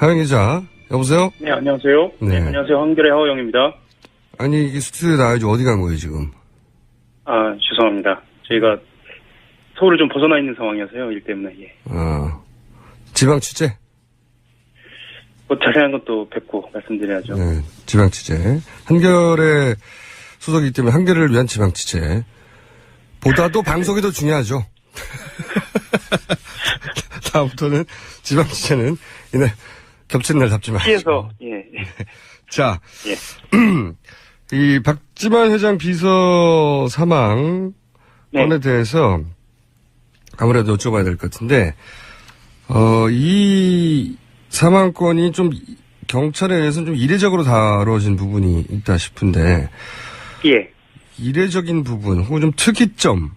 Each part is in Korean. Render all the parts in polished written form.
하영 기자, 여보세요? 네, 안녕하세요. 네, 안녕하세요. 한겨레 하호영입니다. 아니, 이게 스튜디오에 나와야지 어디 간 거예요, 지금? 아, 죄송합니다. 저희가 서울을 좀 벗어나 있는 상황이어서요, 일 때문에, 예. 지방 취재? 뭐 자세한 것도 뵙고 말씀드려야죠. 네, 지방 취재. 한겨레 수석이기 때문에 한겨레를 위한 지방 취재. 보다도 방송이 더 중요하죠. 다음부터는 지방 취재는, 이날, 겹치는 날 잡지 마시고. 피해서, 예. 자, 예. 이 박지만 회장 비서 사망 건에 대해서 아무래도 여쭤봐야 될 것 같은데, 이 사망건이 좀 경찰에 의해서는 좀 이례적으로 다뤄진 부분이 있다 싶은데, 예. 이례적인 부분 혹은 좀 특이점,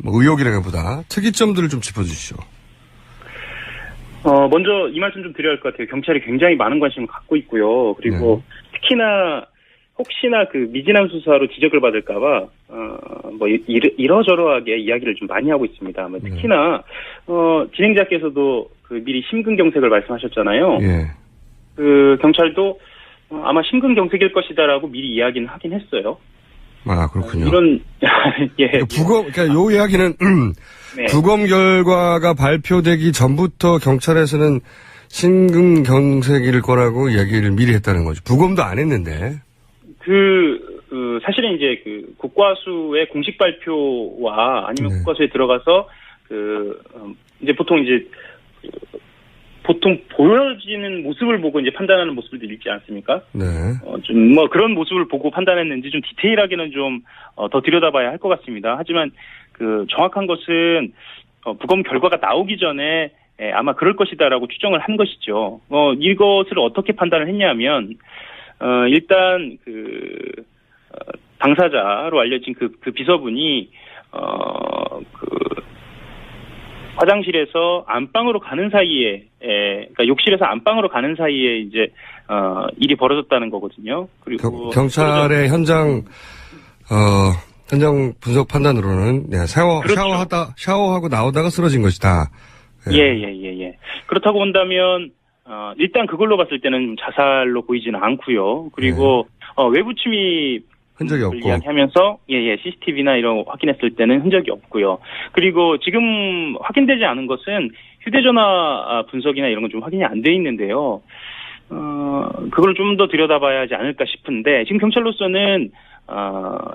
뭐 의혹이라기보다 특이점들을 좀 짚어주시죠. 먼저 이 말씀 좀 드려야 할 것 같아요. 경찰이 굉장히 많은 관심을 갖고 있고요. 그리고 특히나 혹시나 그 미진한 수사로 지적을 받을까봐 뭐 이러저러하게 이야기를 좀 많이 하고 있습니다. 뭐 특히나 진행자께서도 그 미리 심근경색을 말씀하셨잖아요. 예. 그 경찰도 아마 심근경색일 것이다라고 미리 이야기는 하긴 했어요. 아, 그렇군요. 이런 예. 그러니까 요 이야기는 네. 부검 결과가 발표되기 전부터 경찰에서는 심근경색일 거라고 얘기를 미리 했다는 거죠. 부검도 안 했는데. 사실은 이제 그 국과수의 공식 발표와 아니면 국과수에 들어가서 이제 보통 보여지는 모습을 보고 이제 판단하는 모습들도 있지 않습니까? 네. 좀 뭐 그런 모습을 보고 판단했는지 좀 디테일하게는 좀 더 들여다봐야 할 것 같습니다. 하지만 그 정확한 것은 부검 결과가 나오기 전에 아마 그럴 것이다라고 추정을 한 것이죠. 이것을 어떻게 판단을 했냐면 일단 당사자로 알려진 그 비서분이 화장실에서 안방으로 가는 사이에, 그러니까 욕실에서 안방으로 가는 사이에 이제 일이 벌어졌다는 거거든요. 그리고 경찰의 현장 분석 판단으로는 그렇죠. 샤워하고 나오다가 쓰러진 것이다. 예. 그렇다고 본다면 일단 그걸로 봤을 때는 자살로 보이지는 않고요. 그리고 외부 침입 흔적이 없고 이야기하면서 CCTV나 이런 거 확인했을 때는 흔적이 없고요. 그리고 지금 확인되지 않은 것은 휴대전화 분석이나 이런 건 좀 확인이 안 돼 있는데요. 그걸 좀 더 들여다봐야 하지 않을까 싶은데 지금 경찰로서는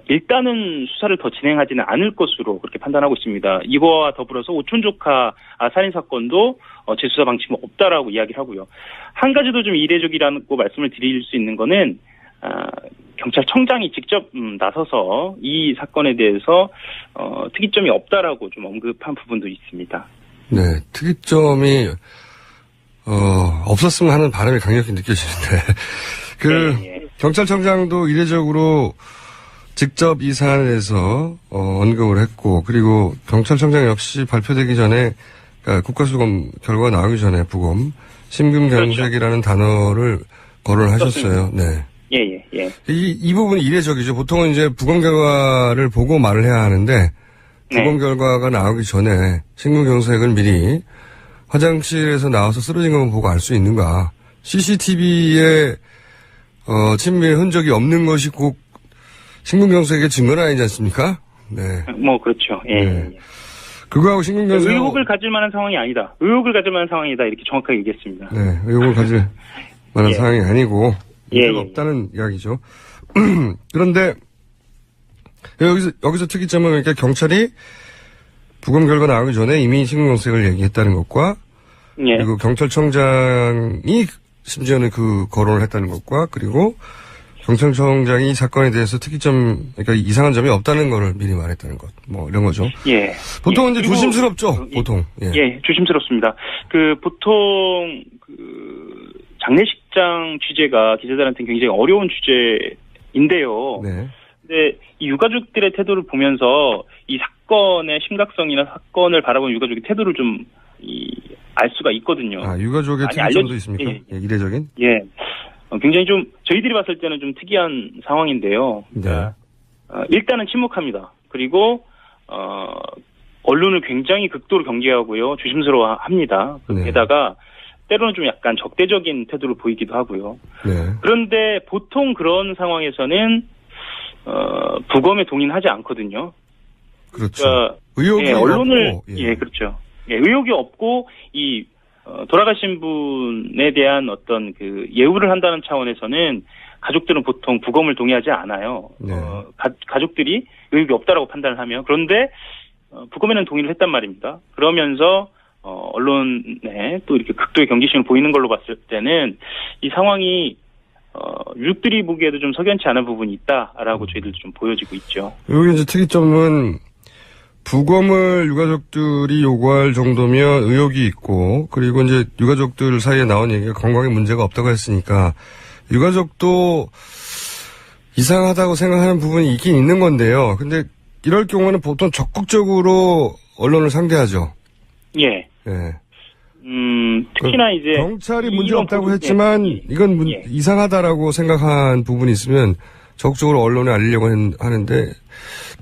일단은 수사를 더 진행하지는 않을 것으로 그렇게 판단하고 있습니다. 이거와 더불어서 오촌 조카 살인 사건도 재수사 방침은 없다라고 이야기를 하고요. 한 가지도 좀 이례적이라고 말씀을 드릴 수 있는 거는 경찰청장이 직접 나서서 이 사건에 대해서 특이점이 없다라고 좀 언급한 부분도 있습니다. 네, 특이점이 없었으면 하는 바람이 강력히 느껴지는데 경찰청장도 이례적으로 직접 이 사안에 대해서 언급을 했고 그리고 경찰청장 역시 발표되기 전에 그러니까 국가수검 결과가 나오기 전에 부검 심근경색이라는 단어를 거론하셨어요. 네. 예. 이 부분이 이례적이죠. 보통은 이제 부검 결과를 보고 말을 해야 하는데, 부검 결과가 나오기 전에 심근경색을 미리 화장실에서 나와서 쓰러진 것만 보고 알 수 있는가. CCTV에, 침입의 흔적이 없는 것이 꼭 심근경색의 증거는 아니지 않습니까? 네. 뭐, 그렇죠. 예. 네. 그거하고 심근경색. 의혹을 가질 만한 상황이 아니다. 의혹을 가질 만한 상황이다. 이렇게 정확하게 얘기했습니다. 네. 의혹을 가질 만한 상황이 아니고. 문제가 없다는 이야기죠. 그런데 여기서 특이점은 그러니까 경찰이 부검 결과 나오기 전에 이미 심근경색을 얘기했다는 것과 그리고 경찰청장이 심지어는 그 거론을 했다는 것과 그리고 경찰청장이 이 사건에 대해서 그러니까 이상한 점이 없다는 거를 미리 말했다는 것. 뭐 이런 거죠. 예. 보통은 이제 조심스럽죠. 보통. 예, 조심스럽습니다. 보통 장례식장 취재가 기자들한테는 굉장히 어려운 취재인데요. 네. 근데 이 유가족들의 태도를 보면서 이 사건의 심각성이나 사건을 바라보는 유가족의 태도를 좀 알 수가 있거든요. 유가족의 특이점도 있습니까? 예, 이례적인? 예. 굉장히 좀 저희들이 봤을 때는 좀 특이한 상황인데요. 네. 일단은 침묵합니다. 그리고 언론을 굉장히 극도로 경계하고요. 조심스러워합니다. 네. 게다가 때로는 좀 약간 적대적인 태도를 보이기도 하고요. 네. 그런데 보통 그런 상황에서는 부검에 동의는 하지 않거든요. 그렇죠. 그러니까 의혹이 예, 언론을 없고, 예, 그렇죠. 예, 의혹이 없고 이 돌아가신 분에 대한 어떤 그 예우를 한다는 차원에서는 가족들은 보통 부검을 동의하지 않아요. 네. 가족들이 의혹이 없다라고 판단을 하면. 그런데 부검에는 동의를 했단 말입니다. 그러면서 언론에 또 이렇게 극도의 경계심을 보이는 걸로 봤을 때는 이 상황이 유족들이 보기에도 좀 석연치 않은 부분이 있다라고 저희들도 좀 보여지고 있죠. 여기 이제 특이점은 부검을 유가족들이 요구할 정도면 의혹이 있고, 그리고 이제 유가족들 사이에 나온 얘기가 건강에 문제가 없다고 했으니까 유가족도 이상하다고 생각하는 부분이 있긴 있는 건데요. 근데 이럴 경우는 보통 적극적으로 언론을 상대하죠. 예. 예. 특히나 이제 경찰이 문제 이런 없다고 부분, 했지만 예. 이건 예. 이상하다라고 생각한 부분이 있으면 적극적으로 언론에 알리려고 하는데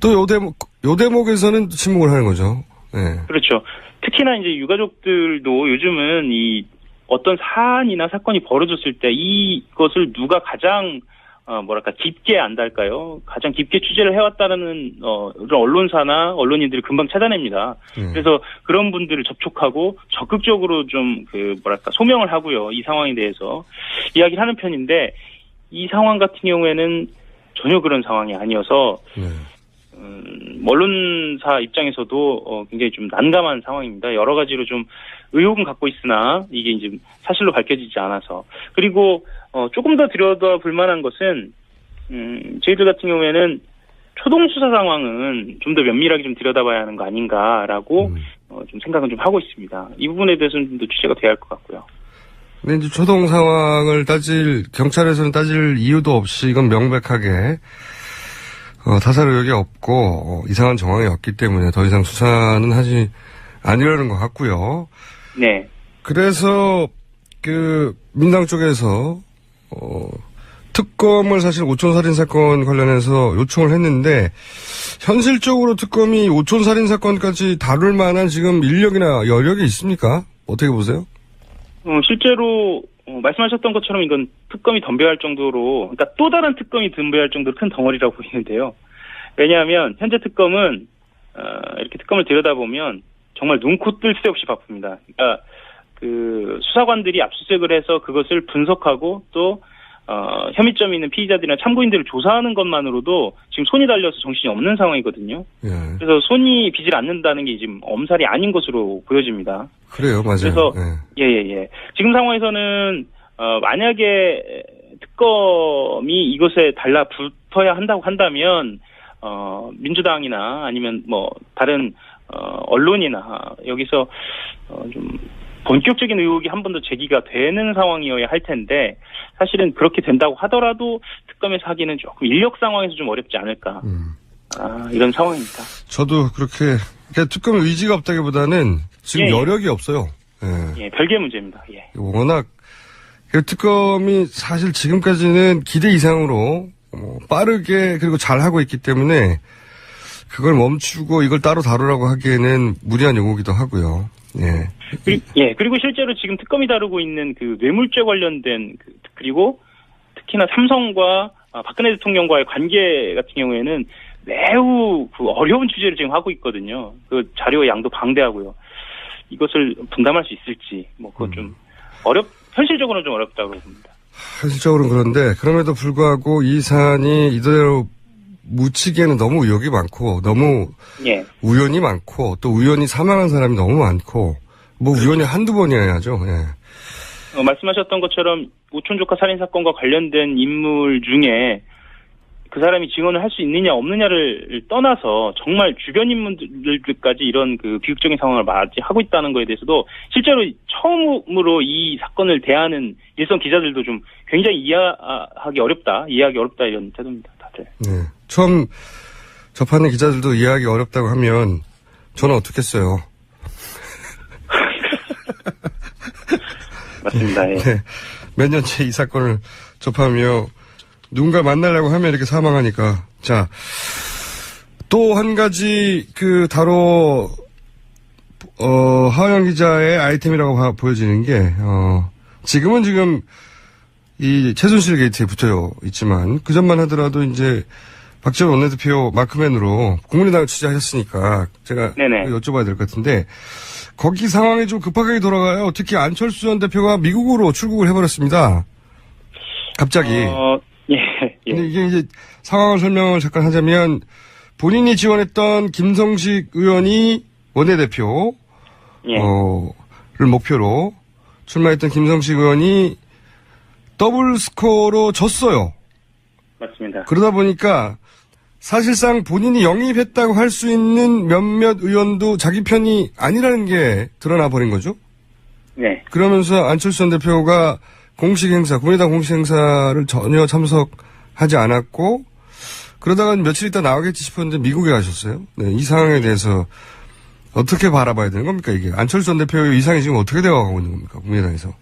또 요 대목에서는 침묵을 하는 거죠. 예. 그렇죠. 특히나 이제 유가족들도 요즘은 이 어떤 사안이나 사건이 벌어졌을 때 이것을 누가 가장 깊게 안달까요? 가장 깊게 취재를 해왔다는 이런 언론사나 언론인들이 금방 찾아냅니다. 그래서 그런 분들을 접촉하고 적극적으로 좀 소명을 하고요. 이 상황에 대해서 이야기를 하는 편인데 이 상황 같은 경우에는 전혀 그런 상황이 아니어서 언론사 입장에서도 굉장히 좀 난감한 상황입니다. 여러 가지로 좀 의혹은 갖고 있으나 이게 이제 사실로 밝혀지지 않아서. 그리고 조금 더 들여다볼 만한 것은 저희들 같은 경우에는 초동 수사 상황은 좀 더 면밀하게 좀 들여다봐야 하는 거 아닌가라고 좀 생각은 좀 하고 있습니다. 이 부분에 대해서는 좀 더 취재가 돼야 할 것 같고요. 근데 이제 초동 상황을 경찰에서는 따질 이유도 없이 이건 명백하게 타살 의혹이 없고 이상한 정황이 없기 때문에 더 이상 수사는 하지 않으려는 것 같고요. 네. 그래서 민당 쪽에서 특검을 사실 오촌살인 사건 관련해서 요청을 했는데 현실적으로 특검이 오촌살인 사건까지 다룰 만한 지금 인력이나 여력이 있습니까? 어떻게 보세요? 실제로 말씀하셨던 것처럼 이건 특검이 덤벼할 정도로, 그러니까 또 다른 특검이 덤벼할 정도로 큰 덩어리라고 보이는데요. 왜냐하면 현재 특검은 이렇게 특검을 들여다보면 정말 눈코 뜰 새 없이 바쁩니다. 그러니까 수사관들이 압수수색을 해서 그것을 분석하고 또 혐의점이 있는 피의자들이나 참고인들을 조사하는 것만으로도 지금 손이 달려서 정신이 없는 상황이거든요. 예. 그래서 손이 비질 않는다는 게 지금 엄살이 아닌 것으로 보여집니다. 그래요, 맞아요. 그래서 예. 지금 상황에서는 만약에 특검이 이것에 달라붙어야 한다고 한다면 민주당이나 아니면 다른 언론이나 여기서 좀 본격적인 의혹이 한 번 더 제기가 되는 상황이어야 할 텐데 사실은 그렇게 된다고 하더라도 특검에서 하기는 조금 인력 상황에서 좀 어렵지 않을까 이런 상황입니다. 저도 그러니까 특검 의지가 없다기보다는 지금 여력이 없어요. 예, 별개의 문제입니다. 예. 워낙 특검이 사실 지금까지는 기대 이상으로 빠르게 그리고 잘하고 있기 때문에 그걸 멈추고 이걸 따로 다루라고 하기에는 무리한 요구기도 하고요. 예. 그리고 실제로 지금 특검이 다루고 있는 뇌물죄 관련된 그리고 특히나 삼성과 박근혜 대통령과의 관계 같은 경우에는 매우 어려운 주제를 지금 하고 있거든요. 자료의 양도 방대하고요. 이것을 분담할 수 있을지 그건 좀 현실적으로는 좀 어렵다고 봅니다. 현실적으로는 그런데 그럼에도 불구하고 이 사안이 이대로 묻히기에는 너무 의혹이 많고 너무 우연이 많고 또 우연히 사망한 사람이 너무 많고 우연히 한두 번이어야죠. 예. 말씀하셨던 것처럼 오촌조카 살인사건과 관련된 인물 중에 그 사람이 증언을 할 수 있느냐 없느냐를 떠나서 정말 주변 인물들까지 이런 비극적인 상황을 맞이하고 있다는 것에 대해서도 실제로 처음으로 이 사건을 대하는 일선 기자들도 좀 굉장히 이해하기 어렵다 이런 태도입니다. 다들. 네. 처음 접하는 기자들도 이해하기 어렵다고 하면 저는 어떻겠어요. 맞습니다. 예. 네. 몇 년째 이 사건을 접하며 누군가 만나려고 하면 이렇게 사망하니까. 자, 또 한 가지 하영 기자의 아이템이라고 보여지는 게, 지금 이 최순실 게이트에 붙어 있지만, 그 전만 하더라도 이제 박지원 원내대표 마크맨으로 국민의당을 취재하셨으니까 제가 네네. 여쭤봐야 될 것 같은데, 거기 상황이 좀 급하게 돌아가요. 특히 안철수 전 대표가 미국으로 출국을 해버렸습니다. 갑자기. 예. 근데 이게 이제 상황을 설명을 잠깐 하자면, 본인이 지원했던 김성식 의원이 원내대표, 예. 를 목표로 출마했던 김성식 의원이 더블 스코어로 졌어요. 맞습니다. 그러다 보니까 사실상 본인이 영입했다고 할 수 있는 몇몇 의원도 자기 편이 아니라는 게 드러나 버린 거죠. 네. 그러면서 안철수 전 대표가 공식 행사, 국민의당 공식 행사를 전혀 참석하지 않았고, 그러다가 며칠 있다 나오겠지 싶었는데 미국에 가셨어요. 네, 이 상황에 대해서 어떻게 바라봐야 되는 겁니까, 이게? 안철수 전 대표의 이상이 지금 어떻게 되어가고 있는 겁니까, 국민의당에서?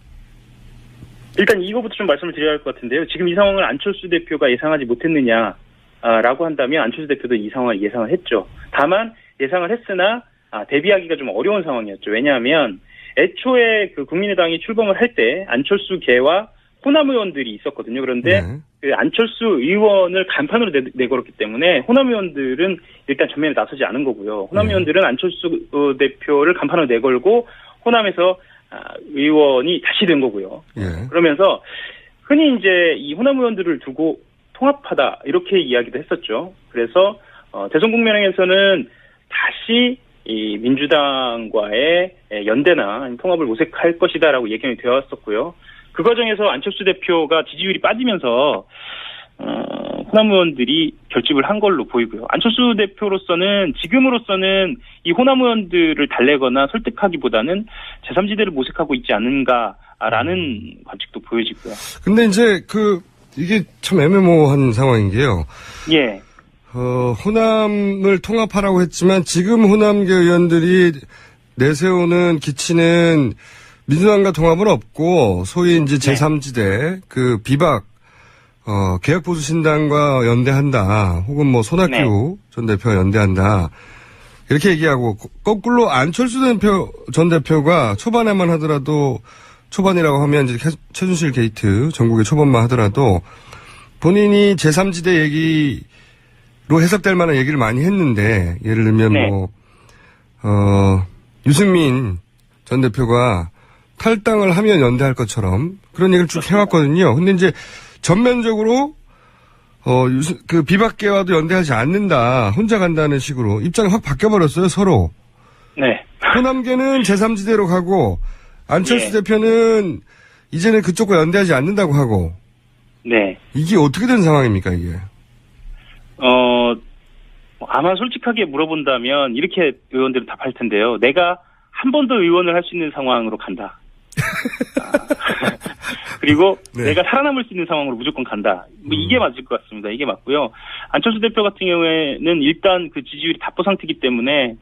일단 이거부터 좀 말씀을 드려야 할 것 같은데요. 지금 이 상황을 안철수 대표가 예상하지 못했느냐라고 한다면 안철수 대표도 이 상황을 예상을 했죠. 다만 예상을 했으나 대비하기가 좀 어려운 상황이었죠. 왜냐하면 애초에 그 국민의당이 출범을 할 때 안철수계와 호남 의원들이 있었거든요. 그런데 네. 그 안철수 의원을 간판으로 내걸었기 때문에 호남 의원들은 일단 전면에 나서지 않은 거고요. 호남 의원들은 안철수 대표를 간판으로 내걸고 호남에서 의원이 다시 된 거고요. 예. 그러면서 흔히 이제 이 호남 의원들을 두고 통합하다 이렇게 이야기도 했었죠. 그래서 대선 국면에서는 다시 이 민주당과의 연대나 통합을 모색할 것이다라고 예견이 되었었고요. 그 과정에서 안철수 대표가 지지율이 빠지면서 호남 의원들이 결집을 한 걸로 보이고요. 안철수 대표로서는 지금으로서는 이 호남 의원들을 달래거나 설득하기보다는 제3지대를 모색하고 있지 않은가라는 관측도 보여지고요. 근데 이제 이게 참 애매모호한 상황인 게요. 예. 호남을 통합하라고 했지만 지금 호남계 의원들이 내세우는 기치는 민주당과 통합은 없고 소위 이제 제3지대 그 비박 개혁보수신당과 연대한다. 혹은 뭐 손학규 전 대표와 연대한다. 이렇게 얘기하고 거꾸로 안철수 전 대표가 초반에만 하더라도 초반이라고 하면 이제 최순실 게이트 전국의 초반만 하더라도 본인이 제3지대 얘기로 해석될 만한 얘기를 많이 했는데 예를 들면 유승민 전 대표가 탈당을 하면 연대할 것처럼 그런 얘기를 쭉 해왔거든요. 근데 이제 전면적으로 그 비박계와도 연대하지 않는다. 혼자 간다는 식으로 입장이 확 바뀌어버렸어요. 서로. 네. 호남계는 제3지대로 가고 안철수 대표는 이제는 그쪽과 연대하지 않는다고 하고. 네. 이게 어떻게 된 상황입니까 이게? 아마 솔직하게 물어본다면 이렇게 의원들은 답할 텐데요. 내가 한 번 더 의원을 할 수 있는 상황으로 간다. 그리고 내가 살아남을 수 있는 상황으로 무조건 간다. 이게 맞을 것 같습니다. 이게 맞고요. 안철수 대표 같은 경우에는 일단 그 지지율이 답보 상태이기 때문에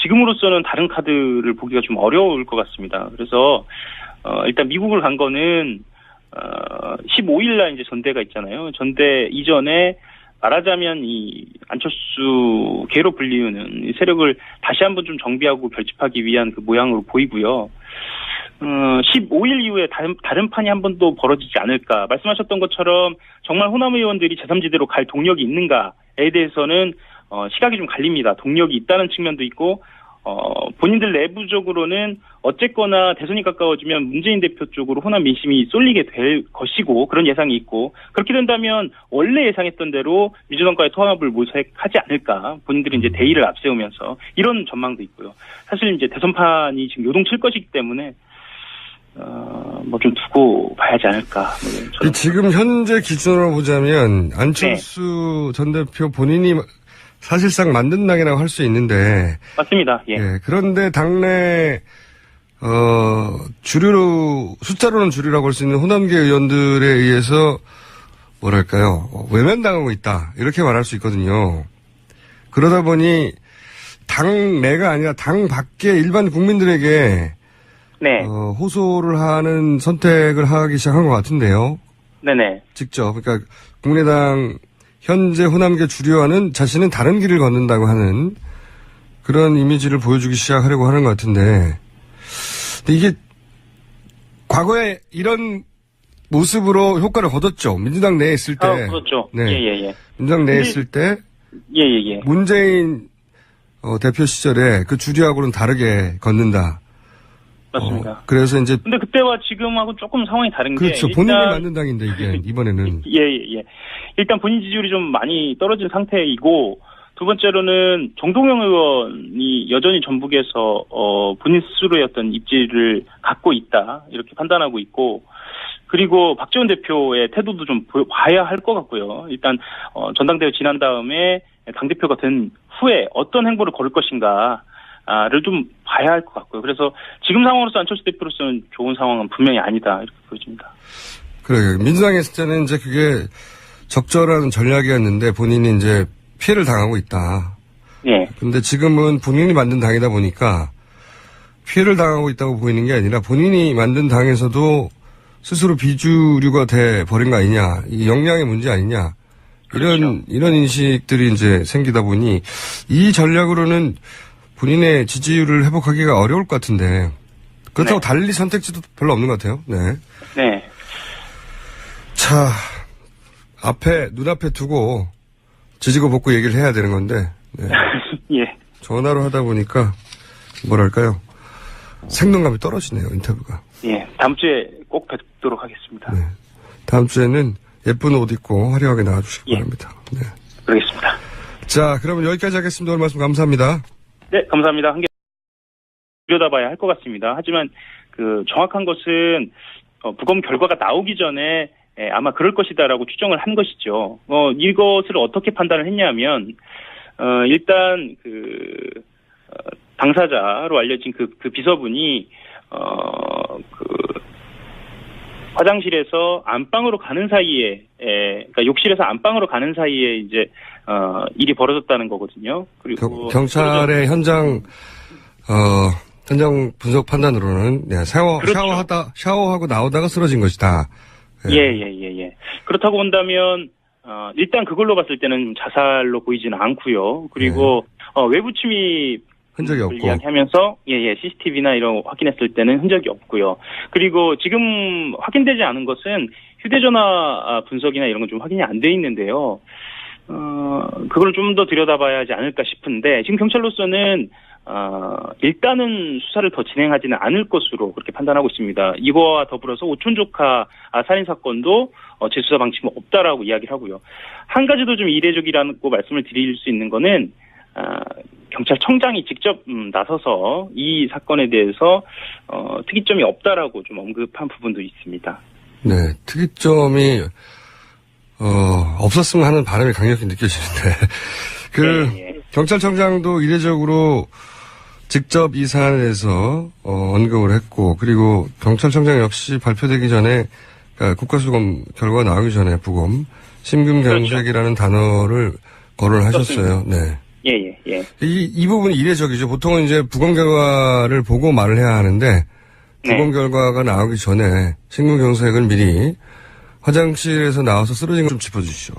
지금으로서는 다른 카드를 보기가 좀 어려울 것 같습니다. 그래서 일단 미국을 간 거는 15일날 이제 전대가 있잖아요. 전대 이전에 말하자면 이 안철수계로 불리우는 이 세력을 다시 한번 좀 정비하고 결집하기 위한 그 모양으로 보이고요. 15일 이후에 다른 판이 한 번 또 벌어지지 않을까. 말씀하셨던 것처럼 정말 호남 의원들이 제3지대로 갈 동력이 있는가에 대해서는 시각이 좀 갈립니다. 동력이 있다는 측면도 있고 본인들 내부적으로는 어쨌거나 대선이 가까워지면 문재인 대표 쪽으로 호남 민심이 쏠리게 될 것이고 그런 예상이 있고 그렇게 된다면 원래 예상했던 대로 민주당과의 통합을 모색하지 않을까. 본인들이 이제 대의를 앞세우면서 이런 전망도 있고요. 사실 이제 대선판이 지금 요동칠 것이기 때문에 뭐 좀 두고 봐야지 않을까. 지금 현재 기준으로 보자면 안철수 전 대표 본인이 사실상 만든 당이라고 할 수 있는데. 맞습니다. 예. 그런데 당내, 숫자로는 주류라고 할 수 있는 호남계 의원들에 의해서, 뭐랄까요, 외면당하고 있다. 이렇게 말할 수 있거든요. 그러다 보니, 당 내가 아니라 당 밖의 일반 국민들에게, 호소를 하는 선택을 하기 시작한 것 같은데요. 네네. 직접. 그러니까, 국민의당, 현재 호남계 주류와는 자신은 다른 길을 걷는다고 하는 그런 이미지를 보여주기 시작하려고 하는 것 같은데, 근데 이게 과거에 이런 모습으로 효과를 거뒀죠. 민주당 내에 있을 때. 그렇죠. 네. 예. 민주당 내에 있을 때 예. 문재인 대표 시절에 그 주류하고는 다르게 걷는다. 맞습니다. 그래서 이제 근데 그때와 지금하고 조금 상황이 다른 게 그렇죠. 본인이 만든 당인데 이게 이번에는 예. 일단 본인 지지율이 좀 많이 떨어진 상태이고 두 번째로는 정동영 의원이 여전히 전북에서 본인 스스로의 어떤 입지를 갖고 있다 이렇게 판단하고 있고 그리고 박지원 대표의 태도도 좀 봐야 할 것 같고요. 일단 전당대회 지난 다음에 당대표가 된 후에 어떤 행보를 걸을 것인가를 좀 봐야 할 것 같고요. 그래서 지금 상황으로서 안철수 대표로서는 좋은 상황은 분명히 아니다 이렇게 보여집니다. 그래요. 민주당에 있을 때는 이제 그게 적절한 전략이었는데 본인이 이제 피해를 당하고 있다. 예. 근데 지금은 본인이 만든 당이다 보니까 피해를 당하고 있다고 보이는 게 아니라 본인이 만든 당에서도 스스로 비주류가 돼 버린 거 아니냐. 이 역량의 문제 아니냐. 그렇죠. 이런 인식들이 이제 생기다 보니 이 전략으로는 본인의 지지율을 회복하기가 어려울 것 같은데 그렇다고 네. 달리 선택지도 별로 없는 것 같아요. 네. 네. 자, 눈앞에 두고 지지고 볶고 얘기를 해야 되는 건데, 네. 예. 전화로 하다 보니까, 뭐랄까요. 생동감이 떨어지네요, 인터뷰가. 예. 다음 주에 꼭 뵙도록 하겠습니다. 네. 다음 주에는 예쁜 옷 입고 화려하게 나와주시기 바랍니다. 네. 그러겠습니다. 자, 그러면 여기까지 하겠습니다. 오늘 말씀 감사합니다. 네, 감사합니다. 한 개 들여다봐야 할 것 같습니다. 하지만 그 정확한 것은 부검 결과가 나오기 전에 아마 그럴 것이다라고 추정을 한 것이죠. 이것을 어떻게 판단을 했냐면 일단 당사자로 알려진 그 비서분이 화장실에서 안방으로 가는 사이에, 그러니까 욕실에서 안방으로 가는 사이에 이제 일이 벌어졌다는 거거든요. 그리고 경찰의 현장 분석 판단으로는 네, 그렇죠. 샤워하고 나오다가 쓰러진 것이다. 네. 예. 그렇다고 본다면 일단 그걸로 봤을 때는 자살로 보이지는 않고요. 그리고 외부 침입 흔적이 없고 이야기하면서 CCTV나 이런 거 확인했을 때는 흔적이 없고요. 그리고 지금 확인되지 않은 것은 휴대전화 분석이나 이런 건 좀 확인이 안 돼 있는데요. 그걸 좀 더 들여다봐야 하지 않을까 싶은데 지금 경찰로서는 일단은 수사를 더 진행하지는 않을 것으로 그렇게 판단하고 있습니다. 이거와 더불어서 오촌 조카 살인 사건도 재수사 방침은 없다라고 이야기를 하고요. 한 가지도 좀 이례적이라고 말씀을 드릴 수 있는 거는 경찰청장이 직접 나서서 이 사건에 대해서 특이점이 없다라고 좀 언급한 부분도 있습니다. 네, 특이점이 없었으면 하는 바람이 강력히 느껴지는데 경찰청장도 이례적으로 직접 이 사안에 대해서 언급을 했고 그리고 경찰청장 역시 발표되기 전에 그러니까 국가수검 결과가 나오기 전에 부검 심근경색이라는 단어를 거론하셨어요. 네. 예. 이 부분이 이례적이죠. 보통은 이제 부검 결과를 보고 말을 해야 하는데 부검 결과가 나오기 전에 심근경색을 미리 화장실에서 나와서 쓰러진 걸 좀 짚어주시죠.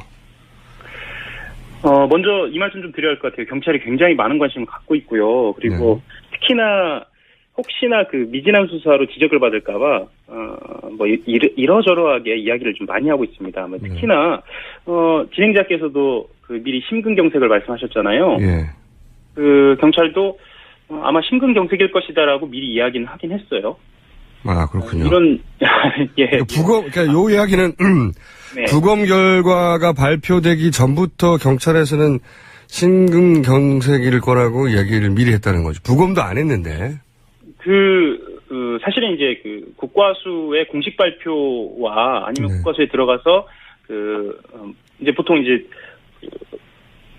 먼저 이 말씀 좀 드려야 할 것 같아요. 경찰이 굉장히 많은 관심을 갖고 있고요. 그리고 특히나 혹시나 그 미진한 수사로 지적을 받을까봐 이러저러하게 이야기를 좀 많이 하고 있습니다. 특히나 진행자께서도 그 미리 심근경색을 말씀하셨잖아요. 예. 그 경찰도 아마 심근경색일 것이다라고 미리 이야기는 하긴 했어요. 아 그렇군요. 이런 그러니까 요 이야기는 네. 부검 결과가 발표되기 전부터 경찰에서는 심근경색일 거라고 이야기를 미리 했다는 거죠. 부검도 안 했는데. 사실은 이제 국과수의 공식 발표와 아니면 국과수에 들어가서 이제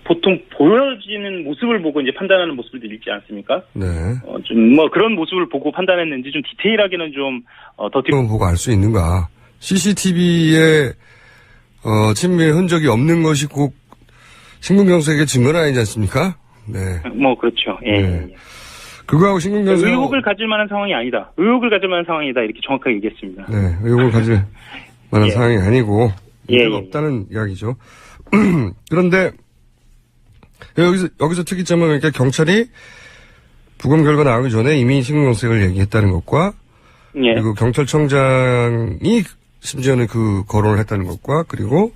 보통 보여지는 모습을 보고 이제 판단하는 모습들이 있지 않습니까? 네. 그런 모습을 보고 판단했는지 좀 디테일하게는 좀 더 보고 알 수 있는가? CCTV에 침입의 흔적이 없는 것이 꼭 심근경색의 증거는 아니지 않습니까? 네. 그렇죠. 예. 네. 그거하고 심근경색 의혹을 가질 만한 상황이 아니다. 의혹을 가질 만한 상황이다. 이렇게 정확하게 얘기했습니다. 네. 의혹을 가질 만한 상황이 아니고 문제가 예. 없다는 이야기죠. 그런데 여기서 특이점은 그러니까 경찰이 부검 결과 나오기 전에 이미 신고경색을 얘기했다는 것과 예. 그리고 경찰청장이 심지어는 그 거론을 했다는 것과 그리고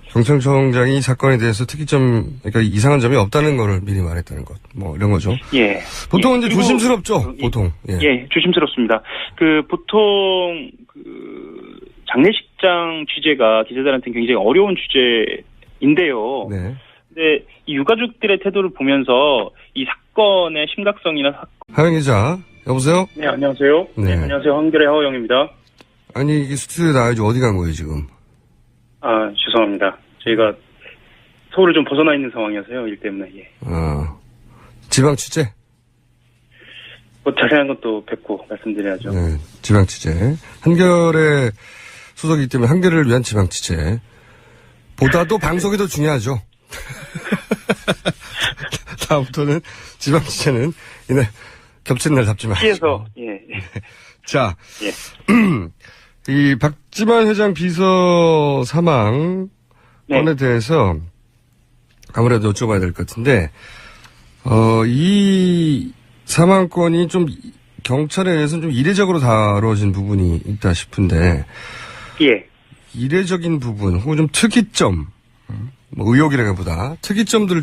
경찰청장이 이 사건에 대해서 특이점, 그러니까 이상한 점이 없다는 거를 미리 말했다는 것. 뭐 이런 거죠. 예. 보통 예. 이제 그리고 조심스럽죠. 보통. 예. 예, 조심스럽습니다. 보통 장례식장 취재가 기자들한테는 굉장히 어려운 주제인데요. 네. 근데 이 유가족들의 태도를 보면서 이 사건의 심각성이나 하영 기자, 여보세요? 네, 안녕하세요. 네. 안녕하세요. 한겨레 하호영입니다. 아니, 이게 스튜디오에 나와야지 어디 간 거예요, 지금? 아, 죄송합니다. 저희가 서울을 좀 벗어나 있는 상황이어서요. 일 때문에. 예. 지방 취재? 뭐 자세한 것도 뵙고 말씀드려야죠. 네, 지방 취재. 한겨레 소속이기 때문에 한겨레를 위한 지방 취재. 보다도 방송이 더 중요하죠. 다음부터는 지방 취재는 이날 겹치는 날 잡지 마시고. 피해서 예. 자, 예. 이 박지만 회장 비서 사망 건에 대해서 아무래도 여쭤봐야 될 것 같은데, 이 사망건이 좀 경찰에 의해서는 좀 이례적으로 다뤄진 부분이 있다 싶은데, 예. 이례적인 부분 혹은 좀 특이점, 뭐 의혹이라기보다 특이점들을